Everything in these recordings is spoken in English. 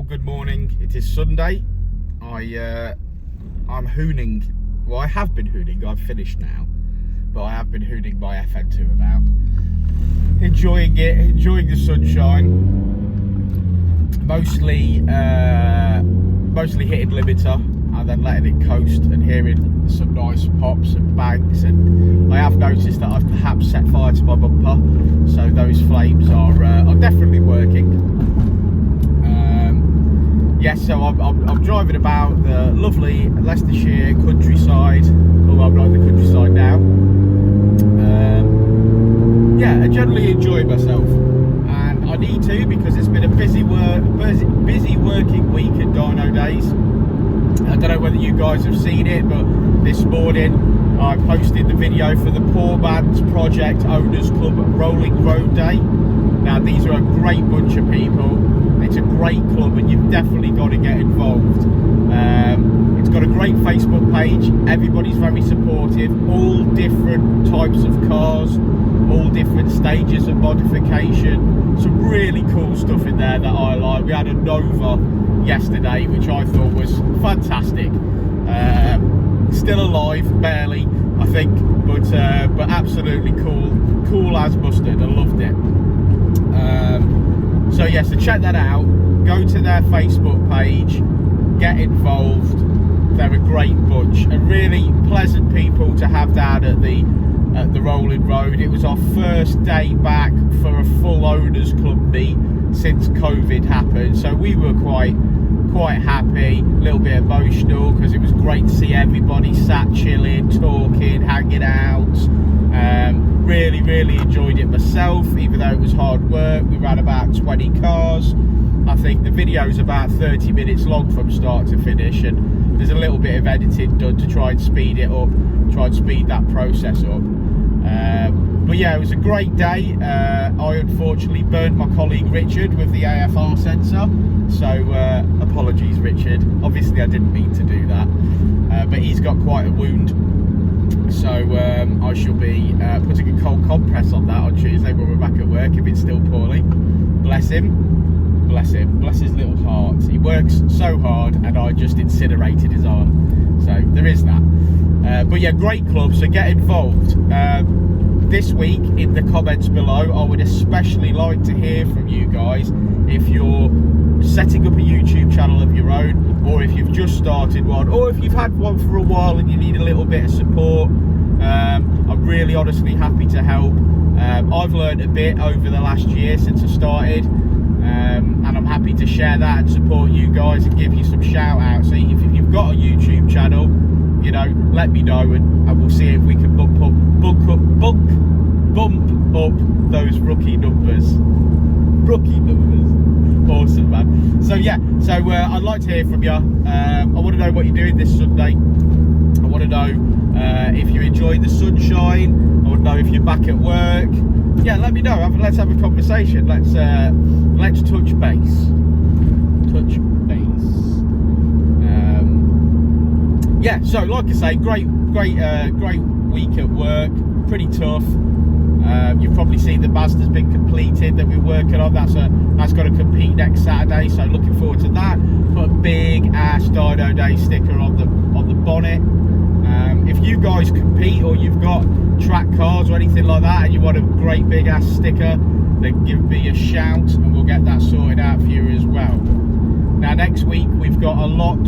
good morning. It is Sunday. I'm hooning. Well, I have been hooning. I've finished now, but I have been hooning my FN2 about. Enjoying it, enjoying the sunshine. Mostly hitting limiter and then letting it coast and hearing some nice pops and bangs. And I have noticed that I've perhaps set fire to my bumper, so those flames are definitely working. Yes, so I'm driving about the lovely Leicestershire countryside. Although I'm not in the countryside now. Yeah, I generally enjoy myself, and I need to because it's been a busy working week at Dynodaze. I don't know whether you guys have seen it, but this morning I posted the video for the Poor Man's Project Owners Club Rolling Road Day. Now, these are a great bunch of people. It's a great club and you've definitely got to get involved. It's got a great Facebook page. Everybody's very supportive. All different types of cars, all different stages of modification. Some really cool stuff in there that I like. We had a Nova yesterday, which I thought was fantastic. Still alive, barely, I think, but absolutely cool as mustard. I loved it. So yeah, so check that out. Go to their Facebook page, get involved. They're a great bunch and really pleasant people to have down at the Rolling Road. It was our first day back for a full owners club meet since COVID happened, so we were quite happy, a little bit emotional because it was great to see everybody sat chilling, talking, hanging out. Really enjoyed it myself, even though it was hard work. We ran about 20 cars. I think the video's about 30 minutes long from start to finish, and there's a little bit of editing done to try and speed it up, try and speed that process up. But yeah, it was a great day. I unfortunately burnt my colleague Richard with the AFR sensor, so apologies Richard. Obviously I didn't mean to do that, but he's got quite a wound. So I shall be putting a cold compress on that on Tuesday when we're back at work if it's still poorly. Bless him, bless his little heart. He works so hard and I just incinerated his arm. So there is that. But yeah, great club, so get involved. This week in the comments below, I would especially like to hear from you guys if you're setting up a YouTube channel of your own, or if you've just started one, or if you've had one for a while and you need a little bit of support. I'm really honestly happy to help. I've learned a bit over the last year since I started, and I'm happy to share that and support you guys and give you some shout outs. So if you've got a YouTube channel, you know, let me know and we'll see if we can bump up those rookie numbers. Awesome, man. So yeah, so I'd like to hear from you. I want to know what you're doing this Sunday. I want to know if you enjoyed the sunshine. I want to know if you're back at work. Yeah, let me know. Let's have a conversation. Let's touch base. Yeah, so like I say, great week at work. Pretty tough. You've probably seen the Mazda's been completed that we're working on. That's got to compete next Saturday, so looking forward to that. Put a big ass Dynodaze sticker on the bonnet. If you guys compete or you've got track cars or anything like that and you want a great big ass sticker, then give me a shout and we'll get that sorted out for you as well. Now next week we've got a lot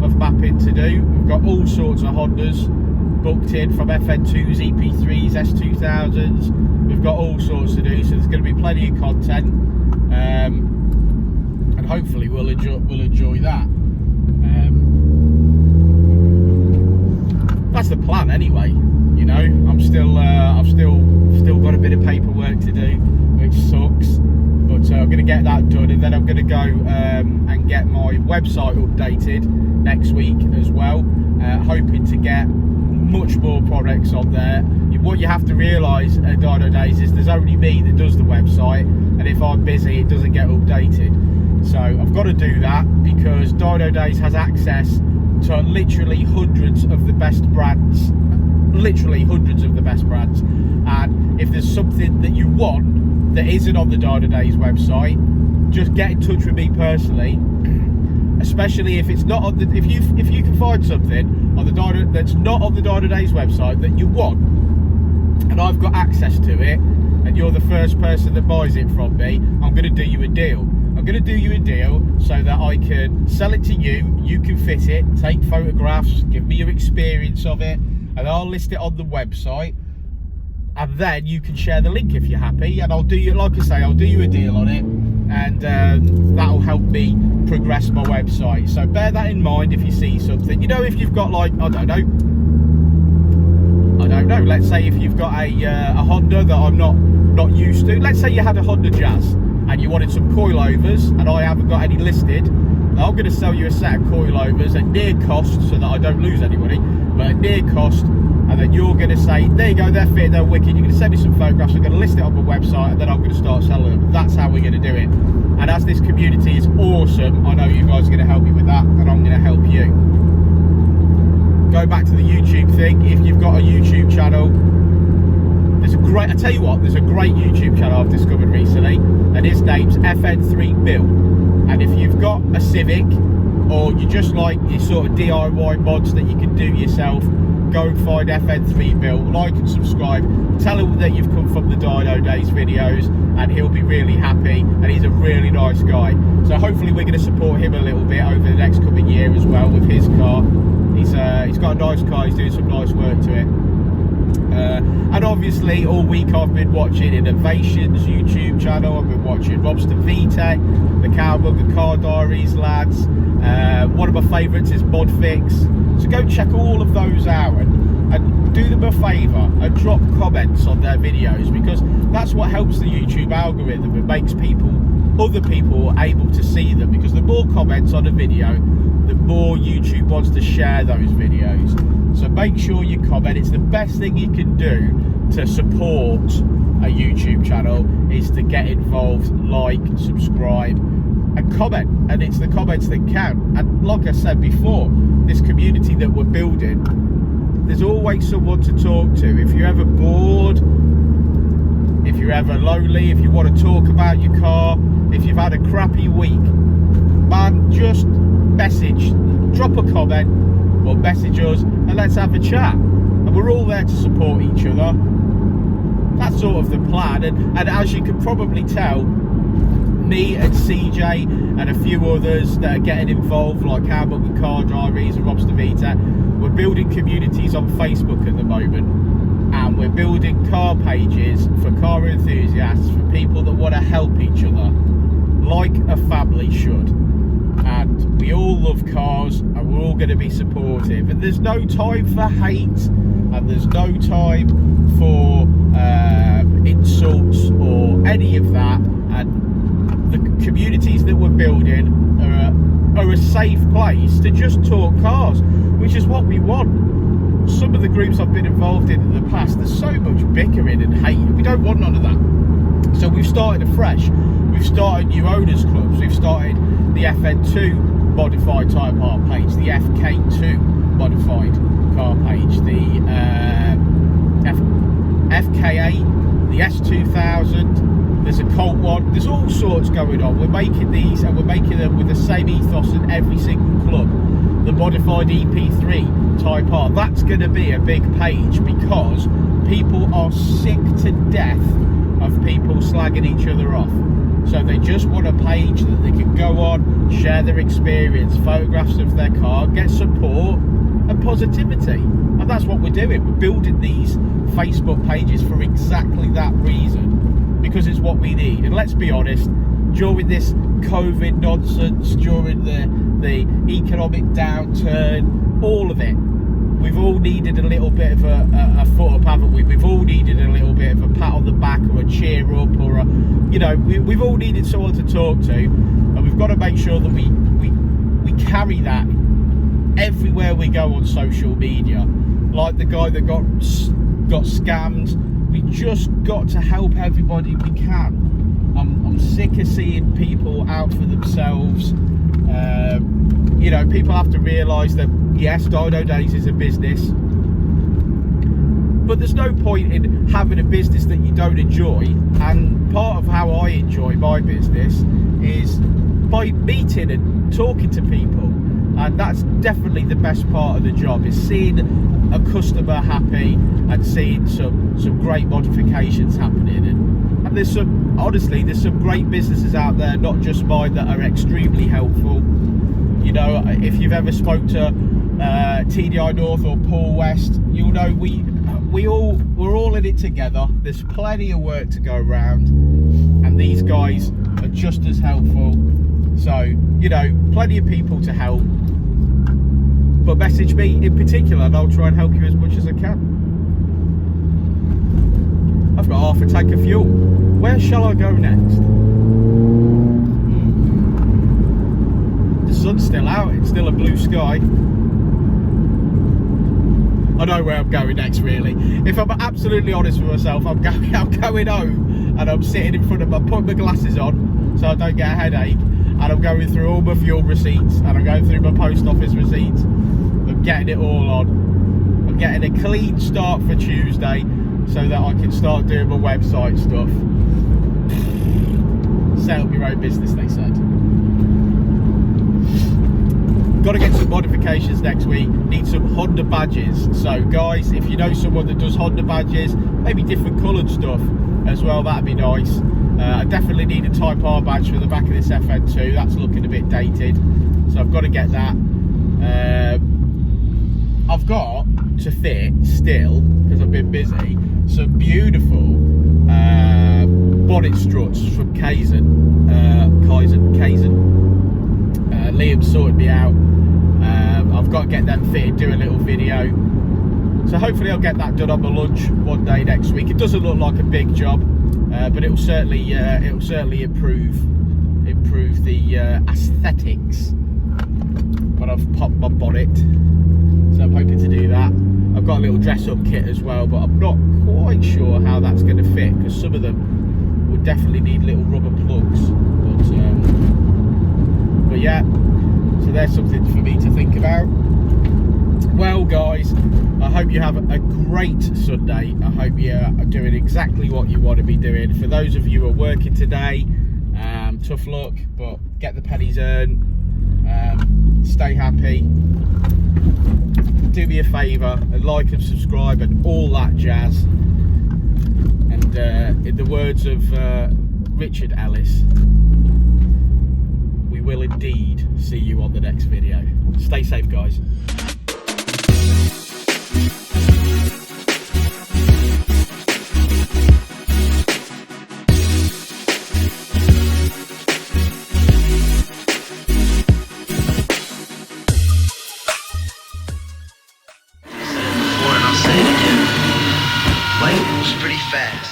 of mapping to do. We've got all sorts of Hondas booked in, from FN2s, EP3s, S2000s. We've got all sorts to do, so there's going to be plenty of content, and hopefully we'll enjoy that. That's the plan anyway. You know, I've still got a bit of paperwork to do, which sucks, but I'm going to get that done, and then I'm going to go and get my website updated next week as well, hoping to get much more products on there. What you have to realise at Dynodaze is there's only me that does the website, and if I'm busy it doesn't get updated. So I've got to do that because Dynodaze has access to literally hundreds of the best brands, and if there's something that you want that isn't on the Dynodaze website, just get in touch with me personally especially if it's not on the, if you can find something on the Dyno that's not on the Dynodaze website that you want, and I've got access to it, and you're the first person that buys it from me, I'm going to do you a deal. I'm going to do you a deal so that I can sell it to you, you can fit it, take photographs, give me your experience of it, and I'll list it on the website, and then you can share the link if you're happy, and I'll do you, like I say, I'll do you a deal on it, and that'll help me progress my website. So bear that in mind if you see something. You know, if you've got, like, I don't know, let's say if you've got a Honda that I'm not used to, let's say you had a Honda Jazz and you wanted some coilovers and I haven't got any listed, I'm going to sell you a set of coilovers at near cost so that I don't lose anybody, but at near cost, and then you're going to say, there you go, they're fit, they're wicked, you're going to send me some photographs, I'm going to list it on my website, and then I'm going to start selling them. That's how we're going to do it. And as this community is awesome, I know you guys are going to help me with that, and I'm going to help you. Go back to the YouTube thing. If you've got a YouTube channel, there's a great, I tell you what, there's a great YouTube channel I've discovered recently, and his name's FN2 Bill. And if you've got a Civic, or you just like your sort of DIY mods that you can do yourself, go and find FN2 Bill, like and subscribe, tell him that you've come from the Dynodaze videos, and he'll be really happy, and he's a really nice guy. So hopefully we're going to support him a little bit over the next coming year as well with his car. He's got a nice car, he's doing some nice work to it. And obviously all week I've been watching Innovation's YouTube channel, I've been watching Ecutek, the Cowbugger Car Diaries lads, one of my favourites is Modfix, so go check all of those out and do them a favour and drop comments on their videos, because that's what helps the YouTube algorithm. It makes other people able to see them, because the more comments on a video, the more YouTube wants to share those videos. So make sure you comment. It's the best thing you can do to support a YouTube channel, is to get involved, like, subscribe and comment, and it's the comments that count. And like I said before, this community that we're building, there's always someone to talk to. If you're ever bored, if you're ever lonely, if you want to talk about your car, if you've had a crappy week, man, just message, drop a comment or message us and let's have a chat. And we're all there to support each other. That's sort of the plan. And as you can probably tell, me and CJ and a few others that are getting involved, like Cowbugger Car Diaries and Veasey, we're building communities on Facebook at the moment, and we're building car pages for car enthusiasts, for people that want to help each other like a family should. And we all love cars, and we're all going to be supportive, and there's no time for hate, and there's no time for insults or any of that. And the communities that we're building are a safe place to just talk cars, which is what we want. Some of the groups I've been involved in the past, there's so much bickering and hate. We don't want none of that. So we've started afresh. We've started new owners clubs. We've started the FN2 modified type R page, the FK2 modified car page, the FK8, the S2000. There's a Colt one. There's all sorts going on. We're making these, and we're making them with the same ethos in every single club. The modified EP3 type R, that's going to be a big page, because people are sick to death of people slagging each other off. So they just want a page that they can go on, share their experience, photographs of their car, get support and positivity. And that's what we're doing. We're building these Facebook pages for exactly that reason, because it's what we need. And let's be honest, during this COVID nonsense, during the economic downturn, all of it, we've all needed a little bit of a foot up, haven't we? We've all needed a little bit of a pat on the back, or a cheer up, or a, you know, we've all needed someone to talk to, and we've got to make sure that we carry that everywhere we go on social media. Like the guy that got scammed, we just got to help everybody we can. I'm sick of seeing people out for themselves. You know, people have to realise that, yes, Dynodaze is a business, but there's no point in having a business that you don't enjoy. And part of how I enjoy my business is by meeting and talking to people. And that's definitely the best part of the job, is seeing a customer happy and seeing some great modifications happening. And there's some, honestly, there's some great businesses out there, not just mine, that are extremely helpful. You know, if you've ever spoke to TDI North or Paul West, you'll know we're all in it together. There's plenty of work to go around, and these guys are just as helpful. So, you know, plenty of people to help, but message me in particular and I'll try and help you as much as I can. I've got half a tank of fuel. Where shall I go next? The sun's still out, it's still a blue sky. I know where I'm going next, really. If I'm absolutely honest with myself, I'm going home, and I'm sitting in front of putting my glasses on so I don't get a headache, and I'm going through all my fuel receipts, and I'm going through my post office receipts. I'm getting it all on. I'm getting a clean start for Tuesday so that I can start doing my website stuff. Set up your own business, they said. Got to get some modifications next week. Need some Honda badges. So guys, if you know someone that does Honda badges, maybe different coloured stuff as well, that'd be nice. I definitely need a Type R badge for the back of this FN2. That's looking a bit dated, so I've got to get that. I've got to fit still, because I've been busy, some beautiful bonnet struts from Kaizen. Liam sorted me out. I've got to get them fitted, do a little video. So hopefully I'll get that done on my lunch one day next week. It doesn't look like a big job, but it'll certainly improve the aesthetics when I've popped my bonnet. So I'm hoping to do that. I've got a little dress-up kit as well, but I'm not quite sure how that's going to fit, because some of them would definitely need little rubber plugs. But yeah, so there's something for me to think about. Well guys, I hope you have a great Sunday. I hope you are doing exactly what you want to be doing. For those of you who are working today, tough luck, but get the pennies earned. Stay happy. Do me a favour and like and subscribe and all that jazz. And in the words of Richard Ellis, we will indeed see you on the next video. Stay safe, guys. Life moves pretty fast.